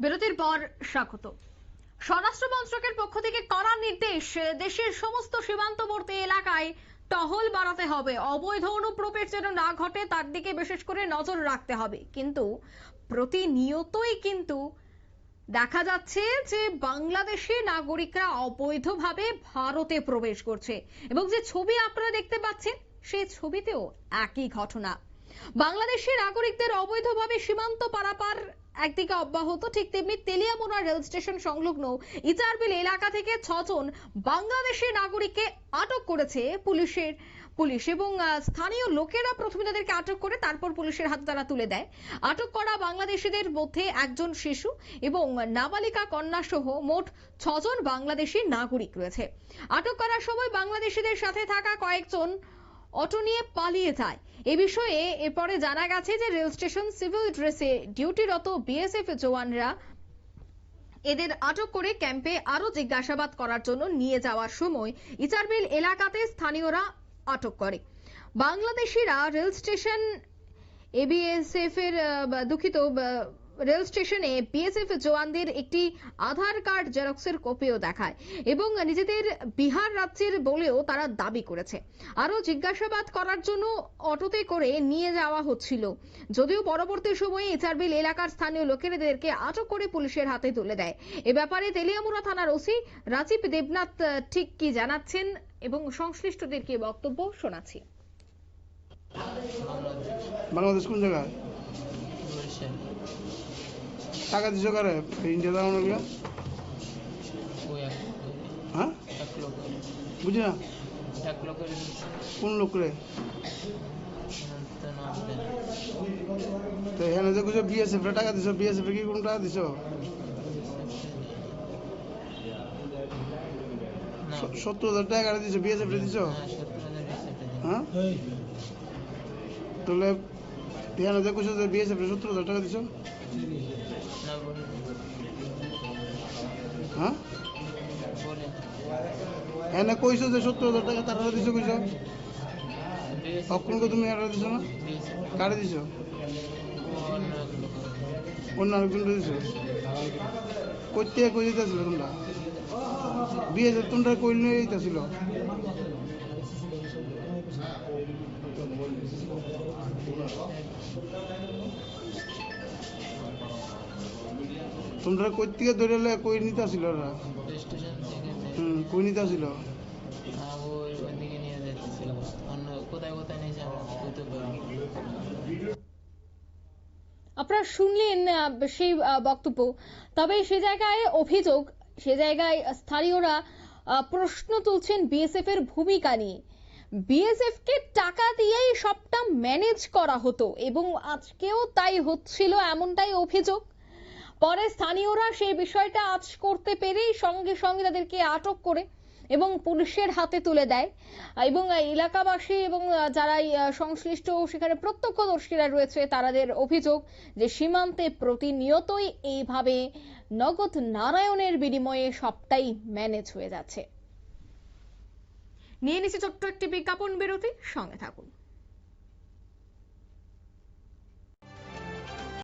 বিরতির পর স্বাগত। স্বরাষ্ট্র মন্ত্রকের পক্ষ থেকে কড়া নির্দেশ, দেশের সমস্ত সীমান্তবর্তী এলাকায় টহল বাড়াতে হবে, অবৈধ অনুপ্রবেশ যেন না ঘটে তার দিকে বিশেষ করে নজর রাখতে হবে। কিন্তু প্রতিনিয়তই কিন্তু দেখা যাচ্ছে যে বাংলাদেশি নাগরিকরা অবৈধভাবে ভারতে প্রবেশ করছে এবং যে ছবি আপনারা দেখতে পাচ্ছেন সেই ছবিতেও একই ঘটনা। বাংলাদেশি নাগরিকদের অবৈধভাবে সীমান্ত পারাপার একদিকে অব্যাহত, ঠিক তেমনি তেলিয়ামুড়া রেল স্টেশন সংলগ্ন ইচারবিল এলাকা থেকে 6 জন বাংলাদেশি নাগরিককে আটক করেছে পুলিশ এবং স্থানীয় লোকেরা প্রথমে তাদেরকে আটক করে তারপর পুলিশের হাতে তারা তুলে দেয়। আটক করা বাংলাদেশিদের মধ্যে একজন শিশু এবং নাবালিকা কন্যা সহ মোট 6 জন বাংলাদেশি নাগরিক রয়েছে। আটক করার সময় বাংলাদেশিদের সাথে থাকা কয়েকজন অটো নিয়ে পালিয়ে যায়। এ বিষয়ে এরপরে জানা গেছে যে রেল স্টেশন সিভিল ড্রেসে ডিউটিরত বিএসএফ জওয়ানরা এদের আটক করে ক্যাম্পে আরো জিজ্ঞাসাবাদ করার জন্য নিয়ে যাওয়ার সময় ইচারবিল এলাকাতে স্থানীয়রা আটক করে। বাংলাদেশিরা রেল স্টেশন এবিএসএফ এর রেল স্টেশনে বিএসএফ জওয়ানদের একটি আধার কার্ড জেরক্সের কপিও দেখায় এবং নিজেদের বিহার রাজ্যের বলেও তারা দাবি করেছে। আরো জিজ্ঞাসাবাদ করার জন্য অটোতে করে নিয়ে যাওয়া হচ্ছিল, যদিও পরবর্তী সময়ে ইচারবিল এলাকার স্থানীয় লোকেদেরকে আটক করে পুলিশের হাতে তুলে দেয়। এ ব্যাপারে তেলিয়ামুড়া থানার ওসি রাজীব দেবনাথ ঠিক কি জানাচ্ছেন এবং সংশ্লিষ্টদেরকে বক্তব্য শোনাচ্ছি। বাংলাদেশ কোন জায়গায় টাকা দিছো কারে ইন্ডিয়া যাওয়ার গিয়া? হ্যাঁ বুঝি না কোন লোক রে? তো এখানে যে কিছু বিএসএফ রে টাকা দিছো, বিএসএফ কি কোন টাকা দিছো? 70,000 টাকা দিছো, বিএসএফ রে দিছো? হ্যাঁ তাহলে এখানে যে কিছু বিএসএফ রে 70,000 টাকা দিছো? হ্যাঁ এনে কইছো যে 70,000 টাকা তারা দিছো, কইছো অক্ষণকে তুমি এটা দিছো না? কারে দিছো? অন্য আরেকজন দিছো? কইতে কই দিতেছিল তোমরা? বিয়ে তোমরা কই নিয়ে দিতেছিল? তোমরা কই থেকে ধরে কই নিতে আসিল? ওরা কই নিতে আসিল? আপনারা শুনলেন সেই বক্তব্য। তবে সে জায়গায় অভিযোগ, সে জায়গায় স্থানীয়রা প্রশ্ন তুলছেন বিএসএফ এর ভূমিকা নিয়ে। বিএসএফ কে টাকা দিয়েই সবটা ম্যানেজ করা হতো এবং আজকেও তাই হচ্ছিল, এমনটাই অভিযোগ। পরে স্থানীয়রা সেই বিষয়টা আঁচ করতে পেরেই সঙ্গে সঙ্গে তাদেরকে আটক করে এবং পুলিশের হাতে তুলে দেয় এবং এলাকাবাসী এবং যারা সংশ্লিষ্ট সেখানে প্রত্যক্ষদর্শীরা রয়েছে তাদের অভিযোগ যে সীমান্তে প্রতিনিয়তই এইভাবে নগদ নারায়ণের বিনিময়ে সবটাই ম্যানেজ হয়ে যাচ্ছে। নিয়ে নিচ্ছি ছোট্ট একটি বিজ্ঞাপন বিরতি, সঙ্গে থাকুন।